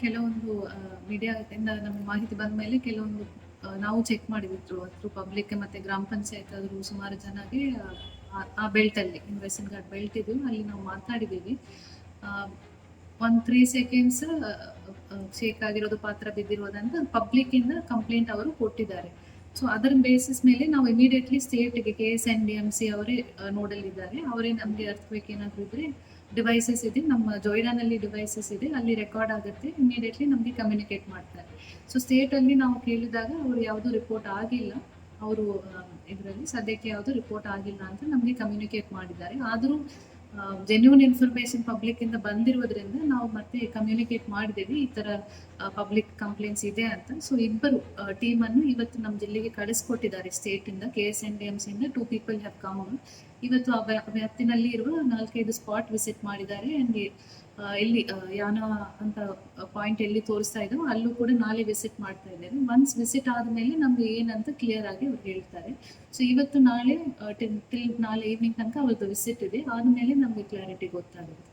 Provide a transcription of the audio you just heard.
ಕೆಲವೊಂದು ಮೀಡಿಯಾದಿಂದ ನಮ್ಗೆ ಮಾಹಿತಿ ಬಂದ ಮೇಲೆ ಕೆಲವೊಂದು ನಾವು ಚೆಕ್ ಮಾಡಿದ್ವಿ ಥ್ರೂ ಪಬ್ಲಿಕ್ ಮತ್ತೆ ಗ್ರಾಮ ಪಂಚಾಯತ್ ಆದರೂ ಸುಮಾರು ಜನಗೆ ಆ ಬೆಲ್ಟ್ ಅಲ್ಲಿ ವೆಸ್ಟರ್ನ್ ಘಾಟ್ ಬೆಲ್ಟ್ ಇದು ಅಲ್ಲಿ ನಾವು ಮಾತಾಡಿದ್ದೀವಿ. ಒಂದು 3 ಸೆಕೆಂಡ್ಸ್ ಶೇಕ್ ಆಗಿರೋದು, ಪಾತ್ರ ಬಿದ್ದಿರೋದಂತ ಪಬ್ಲಿಕ್ ಇಂದ ಕಂಪ್ಲೇಂಟ್ ಅವರು ಕೊಟ್ಟಿದ್ದಾರೆ. ಸೊ ಅದರ ಬೇಸಿಸ್ ಮೇಲೆ ನಾವು ಇಮಿಡಿಯೇಟ್ಲಿ ಸ್ಟೇಟ್ಗೆ KSNDMC ಅವರೇ ನೋಡಲಿದ್ದಾರೆ. ಅವರೇ ನಮಗೆ ಅರ್ಥಕ್ವೇಕ್ ಏನಾದರೂ ಇದ್ರೆ ಡಿವೈಸಸ್ ಇದೆ, ನಮ್ಮ ಜೊಯ್ಡಾನಲ್ಲಿ ಡಿವೈಸಸ್ ಇದೆ, ಅಲ್ಲಿ ರೆಕಾರ್ಡ್ ಆಗುತ್ತೆ, ಇಮಿಡಿಯೇಟ್ಲಿ ನಮಗೆ ಕಮ್ಯುನಿಕೇಟ್ ಮಾಡ್ತಾರೆ. ಸೊ ಸ್ಟೇಟಲ್ಲಿ ನಾವು ಕೇಳಿದಾಗ ಅವರು ಯಾವುದೂ ರಿಪೋರ್ಟ್ ಆಗಿಲ್ಲ, ಅವರು ಇದರಲ್ಲಿ ಸದ್ಯಕ್ಕೆ ಯಾವುದು ರಿಪೋರ್ಟ್ ಆಗಿಲ್ಲ ಅಂತ ನಮಗೆ ಕಮ್ಯುನಿಕೇಟ್ ಮಾಡಿದ್ದಾರೆ. ಆದರೂ ಜೆನ್ಯೂನ್ ಇನ್ಫಾರ್ಮೇಶನ್ ಪಬ್ಲಿಕ್ ಇಂದ ಬಂದಿರೋದ್ರಿಂದ ನಾವು ಮತ್ತೆ ಕಮ್ಯುನಿಕೇಟ್ ಮಾಡಿದ್ದೇವೆ ಈ ತರ ಪಬ್ಲಿಕ್ ಕಂಪ್ಲೇಂಟ್ಸ್ ಇದೆ ಅಂತ. ಸೊ ಇಬ್ಬರು ಟೀಮ್ ಅನ್ನು ಇವತ್ತು ನಮ್ಮ ಜಿಲ್ಲೆಗೆ ಕಳಿಸ್ಕೊಟ್ಟಿದ್ದಾರೆ ಸ್ಟೇಟ್ ಇಂದ. KSNDMC ಇಂದ 2 people ಹ್ಯಾವ್ ಕಮ್. ಇವತ್ತು ಆ ವ್ಯಾಪ್ತಿನಲ್ಲಿ ಇರುವ 4-5 ಸ್ಪಾಟ್ ವಿಸಿಟ್ ಮಾಡಿದ್ದಾರೆ. ಅಂಡ್ ಇಲ್ಲಿ ಯಾನ ಅಂತ ಪಾಯಿಂಟ್ ಎಲ್ಲಿ ತೋರಿಸ್ತಾ ಇದ್ದೋ ಅಲ್ಲೂ ಕೂಡ ನಾಳೆ ವಿಸಿಟ್ ಮಾಡ್ತಾ ಇದ್ದೇವೆ. ಒನ್ಸ್ ವಿಸಿಟ್ ಆದ್ಮೇಲೆ ನಮ್ಗೆ ಏನಂತ ಕ್ಲಿಯರ್ ಆಗಿ ಅವ್ರು ಹೇಳ್ತಾರೆ. ಸೊ ಇವತ್ತು ನಾಳೆ ಟಿಲ್ ನಾಳೆ ಈವ್ನಿಂಗ್ ತನಕ ಅವ್ರದ್ದು ವಿಸಿಟ್ ಇದೆ, ಆದ್ಮೇಲೆ ನಮ್ಗೆ ಕ್ಲಾರಿಟಿ ಗೊತ್ತಾಗುತ್ತೆ.